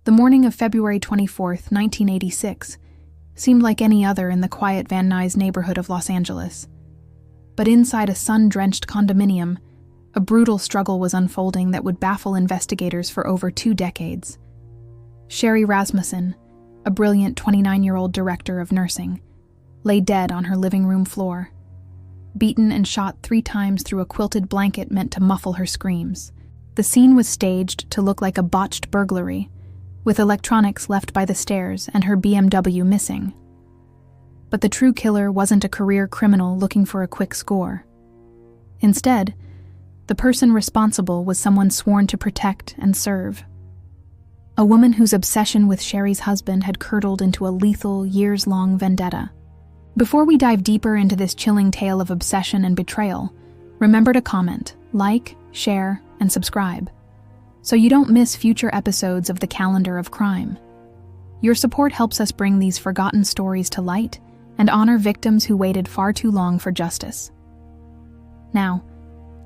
The morning of February 24th, 1986, seemed like any other in the quiet Van Nuys neighborhood of Los Angeles. But inside a sun-drenched condominium, a brutal struggle was unfolding that would baffle investigators for over 2 decades. Sherri Rasmussen, a brilliant 29-year-old director of nursing, lay dead on her living room floor, beaten and shot 3 times through a quilted blanket meant to muffle her screams. The scene was staged to look like a botched burglary, with electronics left by the stairs and her BMW missing. But the true killer wasn't a career criminal looking for a quick score. Instead, the person responsible was someone sworn to protect and serve. A woman whose obsession with Sherri's husband had curdled into a lethal, years-long vendetta. Before we dive deeper into this chilling tale of obsession and betrayal, remember to comment, like, share, and subscribe, so you don't miss future episodes of the Calendar of Crime. Your support helps us bring these forgotten stories to light and honor victims who waited far too long for justice. Now,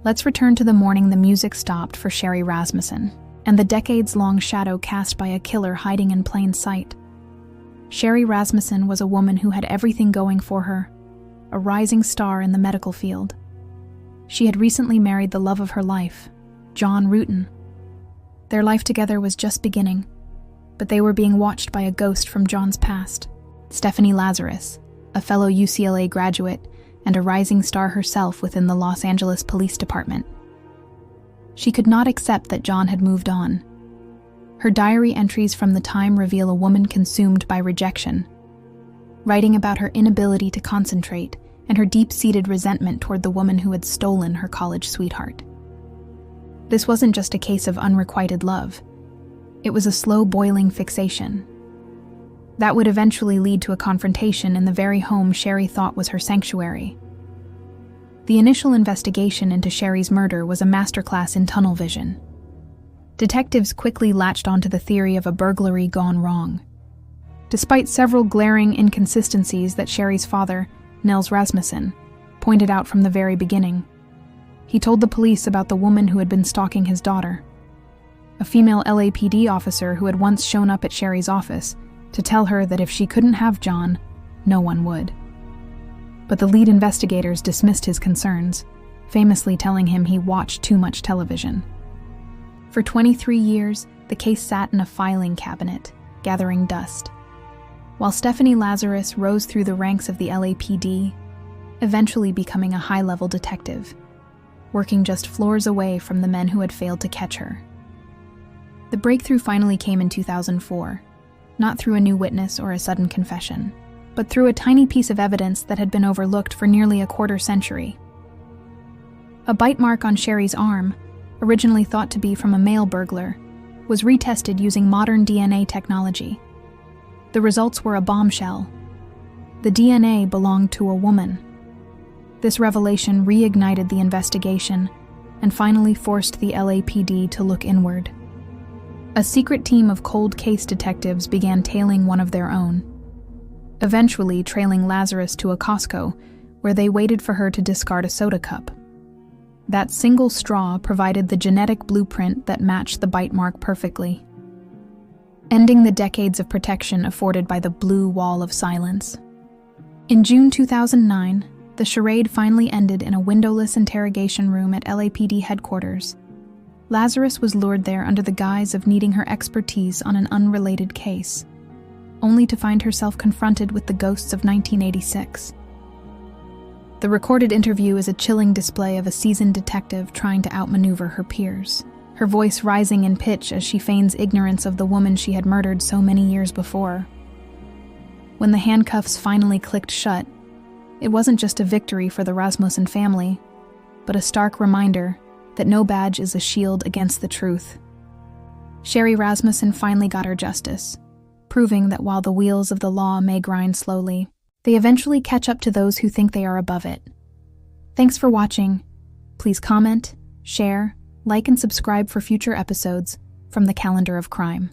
let's return to the morning the music stopped for Sherri Rasmussen and the decades-long shadow cast by a killer hiding in plain sight. Sherri Rasmussen was a woman who had everything going for her, a rising star in the medical field. She had recently married the love of her life, John Ruetten. Their life together was just beginning, but they were being watched by a ghost from John's past, Stephanie Lazarus, a fellow UCLA graduate and a rising star herself within the Los Angeles Police Department. She could not accept that John had moved on. Her diary entries from the time reveal a woman consumed by rejection, writing about her inability to concentrate and her deep-seated resentment toward the woman who had stolen her college sweetheart. This wasn't just a case of unrequited love. It was a slow-boiling fixation. That would eventually lead to a confrontation in the very home Sherri thought was her sanctuary. The initial investigation into Sherri's murder was a masterclass in tunnel vision. Detectives quickly latched onto the theory of a burglary gone wrong. Despite several glaring inconsistencies that Sherri's father, Nels Rasmussen, pointed out from the very beginning, he told the police about the woman who had been stalking his daughter, a female LAPD officer who had once shown up at Sherri's office to tell her that if she couldn't have John, no one would. But the lead investigators dismissed his concerns, famously telling him he watched too much television. For 23 years, the case sat in a filing cabinet, gathering dust, while Stephanie Lazarus rose through the ranks of the LAPD, eventually becoming a high-level detective, working just floors away from the men who had failed to catch her. The breakthrough finally came in 2004, not through a new witness or a sudden confession, but through a tiny piece of evidence that had been overlooked for nearly a quarter-century. A bite mark on Sherri's arm, originally thought to be from a male burglar, was retested using modern DNA technology. The results were a bombshell. The DNA belonged to a woman. This revelation reignited the investigation and finally forced the LAPD to look inward. A secret team of cold case detectives began tailing one of their own, eventually trailing Lazarus to a Costco, where they waited for her to discard a soda cup. That single straw provided the genetic blueprint that matched the bite mark perfectly, ending the decades of protection afforded by the blue wall of silence. In June 2009, the charade finally ended in a windowless interrogation room at LAPD headquarters. Lazarus was lured there under the guise of needing her expertise on an unrelated case, only to find herself confronted with the ghosts of 1986. The recorded interview is a chilling display of a seasoned detective trying to outmaneuver her peers, her voice rising in pitch as she feigns ignorance of the woman she had murdered so many years before. When the handcuffs finally clicked shut, it wasn't just a victory for the Rasmussen family, but a stark reminder that no badge is a shield against the truth. Sherri Rasmussen finally got her justice, proving that while the wheels of the law may grind slowly, they eventually catch up to those who think they are above it. Thanks for watching. Please comment, share, like, and subscribe for future episodes from the Calendar of Crime.